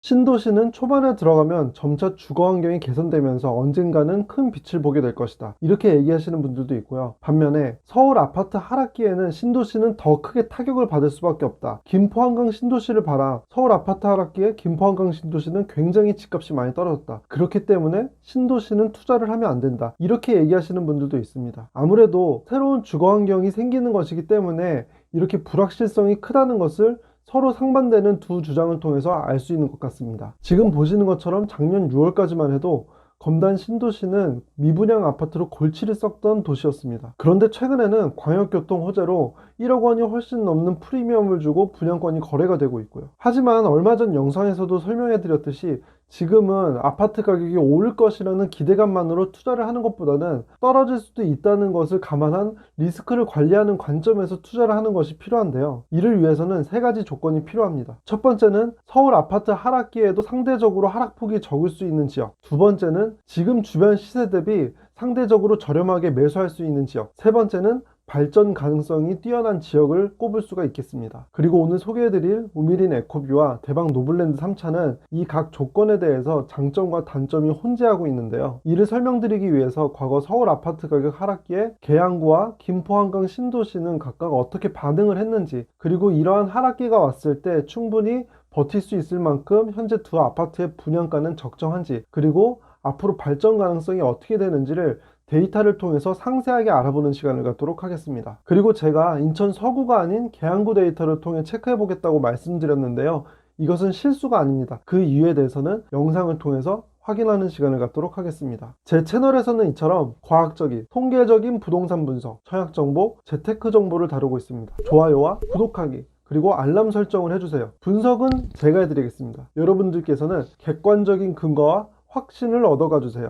신도시는 초반에 들어가면 점차 주거 환경이 개선되면서 언젠가는 큰 빛을 보게 될 것이다, 이렇게 얘기하시는 분들도 있고요. 반면에 서울 아파트 하락기에는 신도시는 더 크게 타격을 받을 수밖에 없다. 김포 한강 신도시를 봐라. 서울 아파트 하락기에 김포 한강 신도시는 굉장히 집값이 많이 떨어졌다. 그렇기 때문에 신도시는 투자를 하면 안 된다, 이렇게 얘기하시는 분들도 있습니다. 아무래도 새로운 주거 환경이 생기는 것이기 때문에 이렇게 불확실성이 크다는 것을 서로 상반되는 두 주장을 통해서 알 수 있는 것 같습니다. 지금 보시는 것처럼 작년 6월까지만 해도 검단 신도시는 미분양 아파트로 골치를 썩던 도시였습니다. 그런데 최근에는 광역교통 호재로 1억 원이 훨씬 넘는 프리미엄을 주고 분양권이 거래가 되고 있고요. 하지만 얼마 전 영상에서도 설명해 드렸듯이 지금은 아파트 가격이 오를 것이라는 기대감만으로 투자를 하는 것보다는 떨어질 수도 있다는 것을 감안한 리스크를 관리하는 관점에서 투자를 하는 것이 필요한데요. 이를 위해서는 세 가지 조건이 필요합니다. 첫 번째는 서울 아파트 하락기에도 상대적으로 하락폭이 적을 수 있는 지역. 두 번째는 지금 주변 시세 대비 상대적으로 저렴하게 매수할 수 있는 지역. 세 번째는 발전 가능성이 뛰어난 지역을 꼽을 수가 있겠습니다. 그리고 오늘 소개해드릴 우미린 에코뷰와 대박 노블랜드 3차는 이 각 조건에 대해서 장점과 단점이 혼재하고 있는데요. 이를 설명드리기 위해서 과거 서울 아파트 가격 하락기에 계양구와 김포 한강 신도시는 각각 어떻게 반응을 했는지, 그리고 이러한 하락기가 왔을 때 충분히 버틸 수 있을 만큼 현재 두 아파트의 분양가는 적정한지, 그리고 앞으로 발전 가능성이 어떻게 되는지를 데이터를 통해서 상세하게 알아보는 시간을 갖도록 하겠습니다. 그리고 제가 인천 서구가 아닌 계양구 데이터를 통해 체크해 보겠다고 말씀드렸는데요. 이것은 실수가 아닙니다. 그 이유에 대해서는 영상을 통해서 확인하는 시간을 갖도록 하겠습니다. 제 채널에서는 이처럼 과학적인, 통계적인 부동산 분석, 청약 정보, 재테크 정보를 다루고 있습니다. 좋아요와 구독하기, 그리고 알람 설정을 해주세요. 분석은 제가 해드리겠습니다. 여러분들께서는 객관적인 근거와 확신을 얻어가 주세요.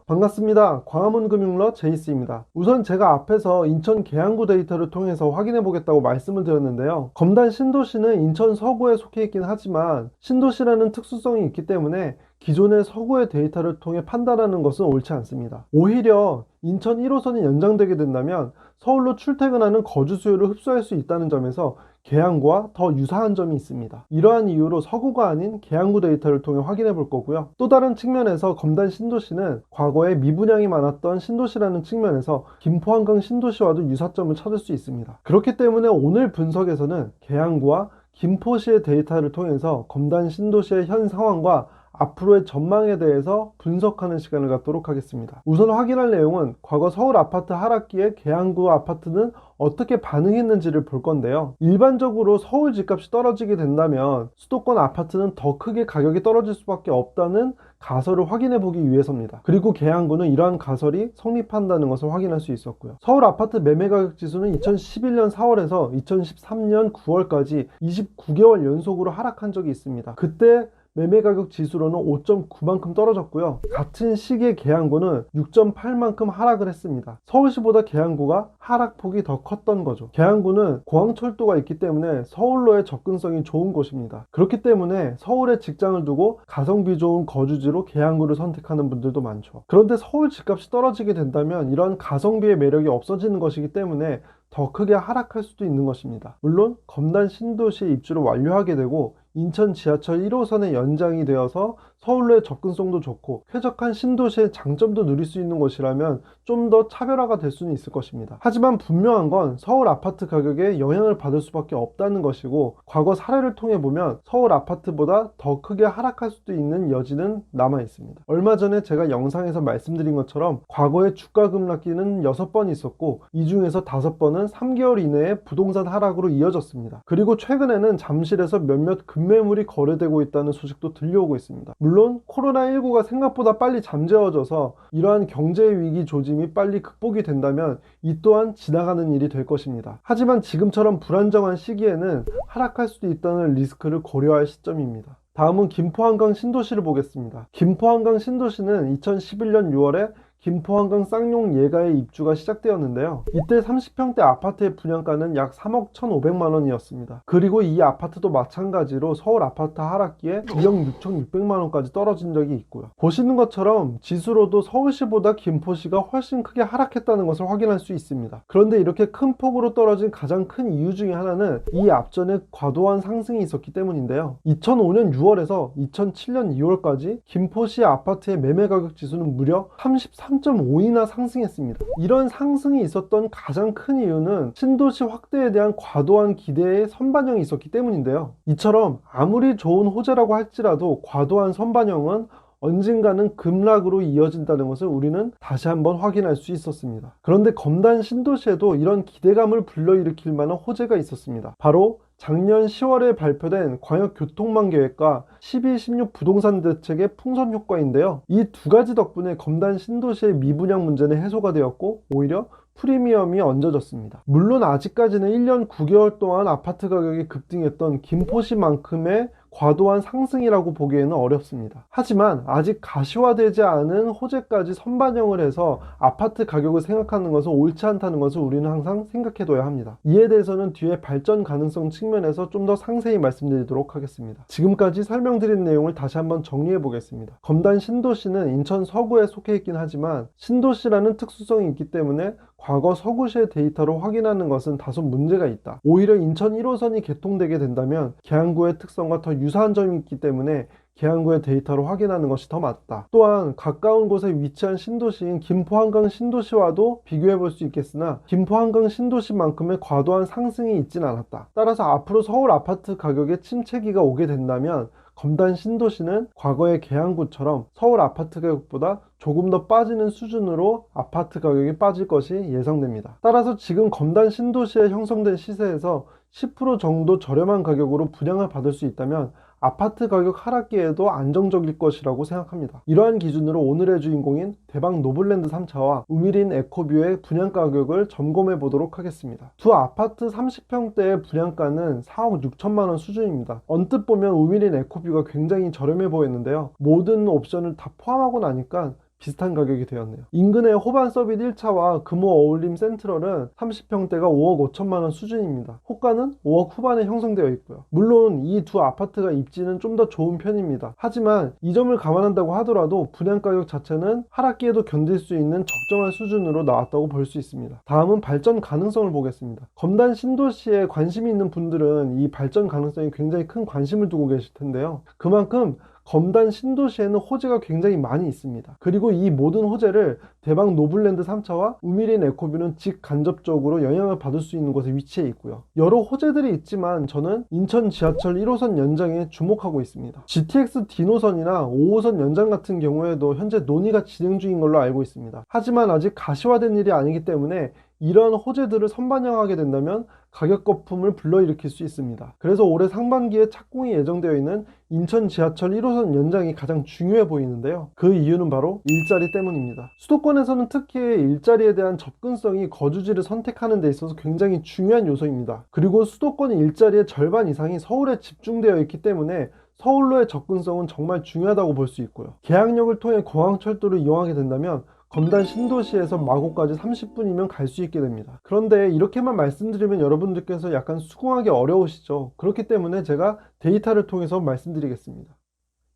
반갑습니다. 광화문금융러 제이스입니다. 우선 제가 앞에서 인천 계양구 데이터를 통해서 확인해 보겠다고 말씀을 드렸는데요. 검단 신도시는 인천 서구에 속해 있긴 하지만 신도시라는 특수성이 있기 때문에 기존의 서구의 데이터를 통해 판단하는 것은 옳지 않습니다. 오히려 인천 1호선이 연장되게 된다면 서울로 출퇴근하는 거주 수요를 흡수할 수 있다는 점에서 계양구와 더 유사한 점이 있습니다. 이러한 이유로 서구가 아닌 계양구 데이터를 통해 확인해 볼 거고요. 또 다른 측면에서 검단 신도시는 과거에 미분양이 많았던 신도시라는 측면에서 김포 한강 신도시와도 유사점을 찾을 수 있습니다. 그렇기 때문에 오늘 분석에서는 계양구와 김포시의 데이터를 통해서 검단 신도시의 현 상황과 앞으로의 전망에 대해서 분석하는 시간을 갖도록 하겠습니다. 우선 확인할 내용은 과거 서울 아파트 하락기에 계양구 아파트는 어떻게 반응했는지를 볼 건데요. 일반적으로 서울 집값이 떨어지게 된다면 수도권 아파트는 더 크게 가격이 떨어질 수밖에 없다는 가설을 확인해 보기 위해서입니다. 그리고 계양구는 이러한 가설이 성립한다는 것을 확인할 수 있었고요. 서울 아파트 매매가격 지수는 2011년 4월에서 2013년 9월까지 29개월 연속으로 하락한 적이 있습니다. 그때 매매가격 지수로는 5.9만큼 떨어졌고요. 같은 시기에 계양구는 6.8만큼 하락을 했습니다. 서울시보다 계양구가 하락폭이 더 컸던 거죠. 계양구는 공항철도가 있기 때문에 서울로의 접근성이 좋은 곳입니다. 그렇기 때문에 서울에 직장을 두고 가성비 좋은 거주지로 계양구를 선택하는 분들도 많죠. 그런데 서울 집값이 떨어지게 된다면 이런 가성비의 매력이 없어지는 것이기 때문에 더 크게 하락할 수도 있는 것입니다. 물론 검단 신도시에 입주를 완료하게 되고 인천 지하철 1호선의 연장이 되어서 서울로의 접근성도 좋고 쾌적한 신도시의 장점도 누릴 수 있는 곳이라면 좀 더 차별화가 될 수는 있을 것입니다. 하지만 분명한 건 서울 아파트 가격에 영향을 받을 수밖에 없다는 것이고, 과거 사례를 통해 보면 서울 아파트보다 더 크게 하락할 수도 있는 여지는 남아 있습니다. 얼마 전에 제가 영상에서 말씀드린 것처럼 과거에 주가 급락기는 6번 있었고 이 중에서 5번은 3개월 이내에 부동산 하락으로 이어졌습니다. 그리고 최근에는 잠실에서 몇몇 급매물이 거래되고 있다는 소식도 들려오고 있습니다. 물론 코로나19가 생각보다 빨리 잠재워져서 이러한 경제 위기 조짐이 빨리 극복이 된다면 이 또한 지나가는 일이 될 것입니다. 하지만 지금처럼 불안정한 시기에는 하락할 수도 있다는 리스크를 고려할 시점입니다. 다음은 김포 한강 신도시를 보겠습니다. 김포 한강 신도시는 2011년 6월에 김포 한강 쌍용 예가의 입주가 시작되었는데요. 이때 30평대 아파트의 분양가는 약 3억 1,500만 원이었습니다. 그리고 이 아파트도 마찬가지로 서울 아파트 하락기에 2억 6,600만 원까지 떨어진 적이 있고요. 보시는 것처럼 지수로도 서울시보다 김포시가 훨씬 크게 하락했다는 것을 확인할 수 있습니다. 그런데 이렇게 큰 폭으로 떨어진 가장 큰 이유 중에 하나는 이 앞전에 과도한 상승이 있었기 때문인데요. 2005년 6월에서 2007년 2월까지 김포시 아파트의 매매 가격 지수는 무려 33.5이나 상승했습니다. 이런 상승이 있었던 가장 큰 이유는 신도시 확대에 대한 과도한 기대의 선반영이 있었기 때문인데요. 이처럼 아무리 좋은 호재라고 할지라도 과도한 선반영은 언젠가는 급락으로 이어진다는 것을 우리는 다시 한번 확인할 수 있었습니다. 그런데 검단 신도시에도 이런 기대감을 불러일으킬 만한 호재가 있었습니다. 바로 작년 10월에 발표된 광역교통망 계획과 12, 16 부동산 대책의 풍선 효과인데요. 이 두 가지 덕분에 검단 신도시의 미분양 문제는 해소가 되었고 오히려 프리미엄이 얹어졌습니다. 물론 아직까지는 1년 9개월 동안 아파트 가격이 급등했던 김포시만큼의 과도한 상승이라고 보기에는 어렵습니다. 하지만 아직 가시화되지 않은 호재까지 선반영을 해서 아파트 가격을 생각하는 것은 옳지 않다는 것을 우리는 항상 생각해둬야 합니다. 이에 대해서는 뒤에 발전 가능성 측면에서 좀 더 상세히 말씀드리도록 하겠습니다. 지금까지 설명드린 내용을 다시 한번 정리해 보겠습니다. 검단 신도시는 인천 서구에 속해 있긴 하지만 신도시라는 특수성이 있기 때문에 과거 서구시의 데이터로 확인하는 것은 다소 문제가 있다. 오히려 인천 1호선이 개통되게 된다면 계양구의 특성과 더 유사한 점이 있기 때문에 계양구의 데이터로 확인하는 것이 더 맞다. 또한 가까운 곳에 위치한 신도시인 김포 한강 신도시와도 비교해 볼 수 있겠으나 김포 한강 신도시만큼의 과도한 상승이 있진 않았다. 따라서 앞으로 서울 아파트 가격에 침체기가 오게 된다면 검단 신도시는 과거의 계양구처럼 서울 아파트 가격보다 조금 더 빠지는 수준으로 아파트 가격이 빠질 것이 예상됩니다. 따라서 지금 검단 신도시에 형성된 시세에서 10% 정도 저렴한 가격으로 분양을 받을 수 있다면 아파트 가격 하락기에도 안정적일 것이라고 생각합니다. 이러한 기준으로 오늘의 주인공인 대박 노블랜드 3차와 우미린 에코뷰의 분양가 가격을 점검해 보도록 하겠습니다. 두 아파트 30평대의 분양가는 4억 6천만 원 수준입니다. 언뜻 보면 우미린 에코뷰가 굉장히 저렴해 보였는데요. 모든 옵션을 다 포함하고 나니까 비슷한 가격이 되었네요. 인근의 호반 서빗 1차와 금호 어울림 센트럴은 30평대가 5억 5천만 원 수준입니다. 호가는 5억 후반에 형성되어 있고요. 물론 이 두 아파트가 입지는 좀 더 좋은 편입니다. 하지만 이 점을 감안한다고 하더라도 분양 가격 자체는 하락기에도 견딜 수 있는 적정한 수준으로 나왔다고 볼 수 있습니다. 다음은 발전 가능성을 보겠습니다. 검단 신도시에 관심이 있는 분들은 이 발전 가능성에 굉장히 큰 관심을 두고 계실 텐데요. 그만큼 검단 신도시에는 호재가 굉장히 많이 있습니다. 그리고 이 모든 호재를 대박 노블랜드 3차와 우미린 에코뷰는 직간접적으로 영향을 받을 수 있는 곳에 위치해 있고요. 여러 호재들이 있지만 저는 인천 지하철 1호선 연장에 주목하고 있습니다. GTX D노선이나 5호선 연장 같은 경우에도 현재 논의가 진행 중인 걸로 알고 있습니다. 하지만 아직 가시화된 일이 아니기 때문에 이러한 호재들을 선반영하게 된다면 가격 거품을 불러일으킬 수 있습니다. 그래서 올해 상반기에 착공이 예정되어 있는 인천 지하철 1호선 연장이 가장 중요해 보이는데요. 그 이유는 바로 일자리 때문입니다. 수도권에서는 특히 일자리에 대한 접근성이 거주지를 선택하는 데 있어서 굉장히 중요한 요소입니다. 그리고 수도권 일자리의 절반 이상이 서울에 집중되어 있기 때문에 서울로의 접근성은 정말 중요하다고 볼 수 있고요. 계양역을 통해 공항철도를 이용하게 된다면 검단 신도시에서 마곡까지 30분이면 갈 수 있게 됩니다. 그런데 이렇게만 말씀드리면 여러분들께서 약간 수긍하기 어려우시죠. 그렇기 때문에 제가 데이터를 통해서 말씀드리겠습니다.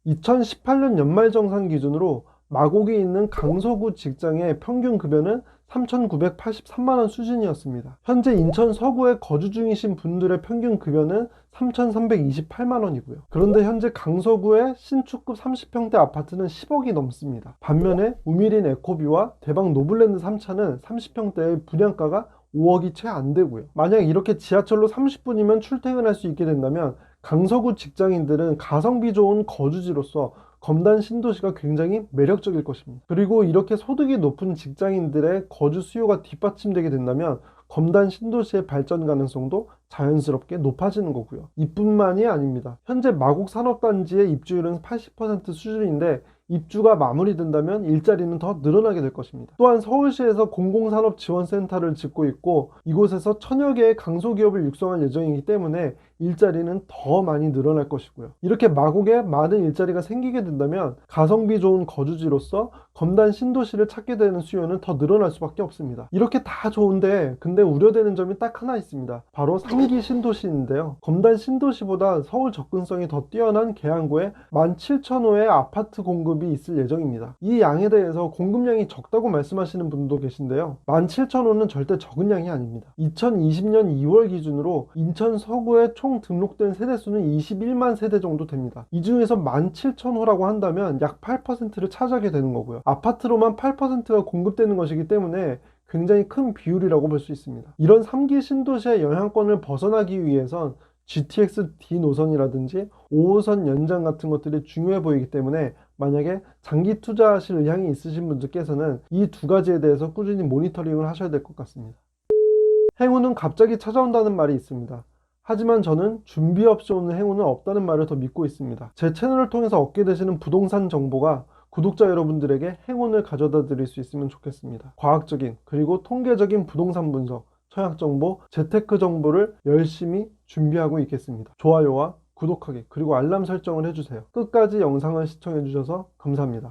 2018년 연말정산 기준으로 마곡에 있는 강서구 직장의 평균 급여는 3,983만원 수준이었습니다. 현재 인천 서구에 거주 중이신 분들의 평균 급여는 3,328만원이고요. 그런데 현재 강서구의 신축급 30평대 아파트는 10억이 넘습니다. 반면에 우미린 에코뷰와 대박 노블랜드 3차는 30평대의 분양가가 5억이 채 안 되고요. 만약 이렇게 지하철로 30분이면 출퇴근할 수 있게 된다면 강서구 직장인들은 가성비 좋은 거주지로서 검단 신도시가 굉장히 매력적일 것입니다. 그리고 이렇게 소득이 높은 직장인들의 거주 수요가 뒷받침되게 된다면 검단 신도시의 발전 가능성도 자연스럽게 높아지는 거고요. 이뿐만이 아닙니다. 현재 마곡 산업단지의 입주율은 80% 수준인데 입주가 마무리된다면 일자리는 더 늘어나게 될 것입니다. 또한 서울시에서 공공산업지원센터를 짓고 있고 이곳에서 천여 개의 강소기업을 육성할 예정이기 때문에 일자리는 더 많이 늘어날 것이고요. 이렇게 마곡에 많은 일자리가 생기게 된다면 가성비 좋은 거주지로서 검단 신도시를 찾게 되는 수요는 더 늘어날 수밖에 없습니다. 이렇게 다 좋은데 근데 우려되는 점이 딱 하나 있습니다. 바로 3기 신도시인데요. 검단 신도시보다 서울 접근성이 더 뛰어난 계양구에 17,000호의 아파트 공급이 있을 예정입니다. 이 양에 대해서 공급량이 적다고 말씀하시는 분도 계신데요. 17,000호는 절대 적은 양이 아닙니다. 2020년 2월 기준으로 인천 서구에 총 등록된 세대수는 21만 세대 정도 됩니다. 이 중에서 17,000호라고 한다면 약 8%를 차지하게 되는 거고요. 아파트로만 8%가 공급되는 것이기 때문에 굉장히 큰 비율이라고 볼 수 있습니다. 이런 3기 신도시의 영향권을 벗어나기 위해선 GTX D 노선이라든지 5호선 연장 같은 것들이 중요해 보이기 때문에 만약에 장기 투자하실 의향이 있으신 분들께서는 이 두 가지에 대해서 꾸준히 모니터링을 하셔야 될 것 같습니다. 행운은 갑자기 찾아온다는 말이 있습니다. 하지만 저는 준비 없이 오는 행운은 없다는 말을 더 믿고 있습니다. 제 채널을 통해서 얻게 되시는 부동산 정보가 구독자 여러분들에게 행운을 가져다 드릴 수 있으면 좋겠습니다. 과학적인 그리고 통계적인 부동산 분석, 청약 정보, 재테크 정보를 열심히 준비하고 있겠습니다. 좋아요와 구독하기 그리고 알람 설정을 해주세요. 끝까지 영상을 시청해 주셔서 감사합니다.